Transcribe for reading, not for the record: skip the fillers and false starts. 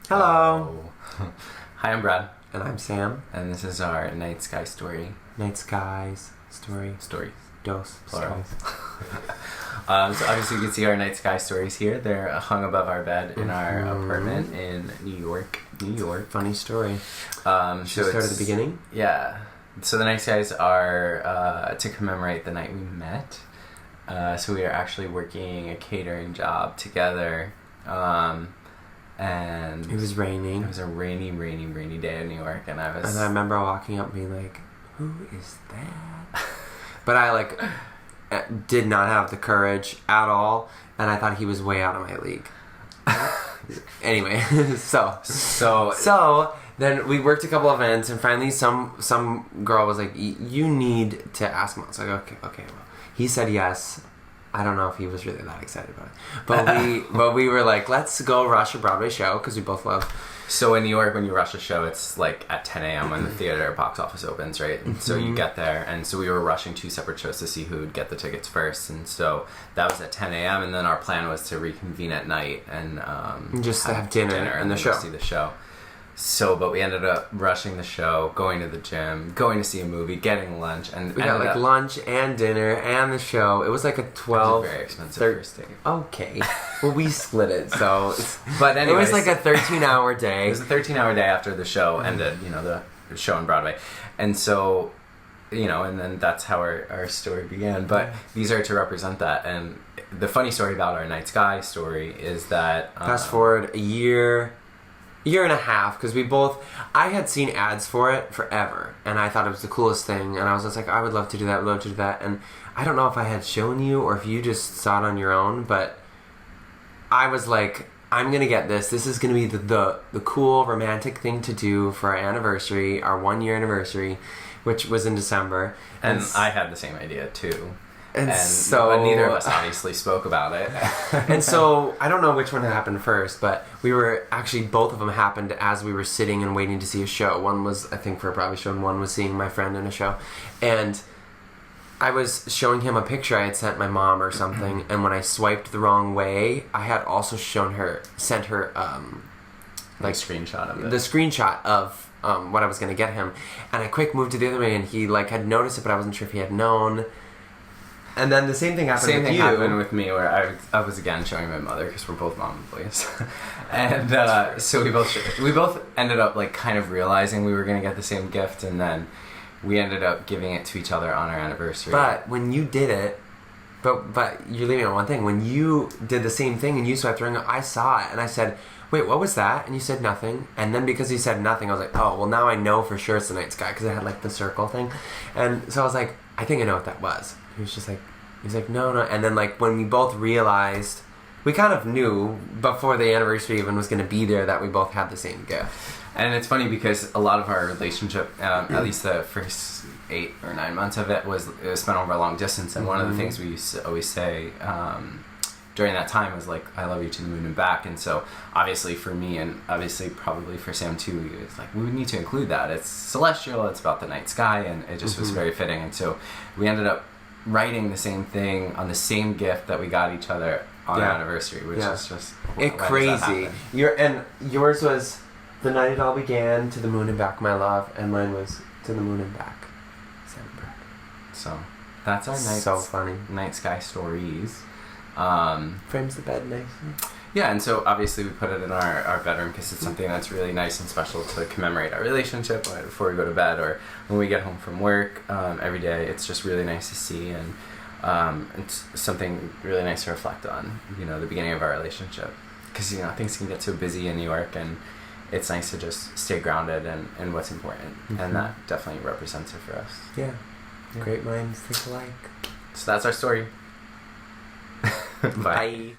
Hello. Hi, I'm Brad. And I'm Sam. And this is our Night Sky story. Night skies story. Stories. Dos. Plural. So obviously you can see our Night Sky stories here. They're hung above our bed in our apartment in New York. Funny story. So start at the beginning? Yeah. So the Night Skies are to commemorate the night we met. So we are actually working a catering job together. And it was raining. It was a rainy day in New York, and I remember walking up and being like, "Who is that?" But I did not have the courage at all, and I thought he was way out of my league. Anyway, so then we worked a couple of events, and finally some girl was like, "You need to ask him." I was like, "Okay, well." He said yes. I don't know if he was really that excited about it. But we were like, let's go rush a Broadway show, because we both love... So in New York, when you rush a show, it's like at 10 a.m. when the theater box office opens, right? And so you get there, and so we were rushing two separate shows to see who would get the tickets first. And so that was at 10 a.m. And then our plan was to reconvene at night and just to have dinner and the show. See the show. So, but we ended up rushing the show, going to the gym, going to see a movie, getting lunch, and we got lunch and dinner and the show. It was like a 12. Very expensive first ticket. Okay, well we split it, so. But anyway, it was like a 13-hour day. It was a 13-hour day after the show ended. The show on Broadway, and so, and then that's how our story began. But these are to represent that. And the funny story about our Night Sky story is that fast forward a year and a half, because I had seen ads for it forever, and I thought it was the coolest thing, and I was just like, I would love to do that, and I don't know if I had shown you or if you just saw it on your own, but I was like, I'm gonna get this is gonna be the cool romantic thing to do for our anniversary, our 1-year anniversary, which was in December. And I had the same idea too. And so neither of us obviously spoke about it. And so I don't know which one happened first, but both of them happened as we were sitting and waiting to see a show. One was, I think, for a Broadway show, and one was seeing my friend in a show. And I was showing him a picture I had sent my mom or something, and when I swiped the wrong way, I had also sent her screenshot of it. The screenshot of what I was going to get him, and I quick moved to the other way, and he had noticed it, but I wasn't sure if he had known. And then the same thing happened with you. Happened with me, where I was again showing my mother, because we're both mom and boys, and so we both ended up kind of realizing we were going to get the same gift, and then we ended up giving it to each other on our anniversary. But when you did it, but you're leaving on one thing. When you did the same thing and you swiped the ring, I saw it and I said, "Wait, what was that?" And you said nothing. And then because you said nothing, I was like, "Oh, well now I know for sure it's the Night Sky," because it had the circle thing, and so I was like, "I think I know what that was." He was like, no. And then when we both realized, we kind of knew before the anniversary even was going to be there that we both had the same gift. And it's funny because a lot of our relationship, at least the first 8 or 9 months of it, was spent over a long distance. And one of the things we used to always say during that time was I love you to the moon and back. And so obviously for me, and obviously probably for Sam too, it's we would need to include that. It's celestial, it's about the night sky, and it just was very fitting. And so we ended up writing the same thing on the same gift that we got each other on our anniversary, which is just crazy. Yours was "The night it all began, to the moon and back, my love," and mine was "To the moon and back, December." So that's our Night Sky stories. Frames the bed nicely. Yeah, and so obviously we put it in our bedroom because it's something that's really nice and special to commemorate our relationship before we go to bed or when we get home from work every day. It's just really nice to see, and it's something really nice to reflect on, the beginning of our relationship. Because, things can get so busy in New York, and it's nice to just stay grounded in what's important. And that definitely represents it for us. Yeah. Great minds think alike. So that's our story. Bye. Bye.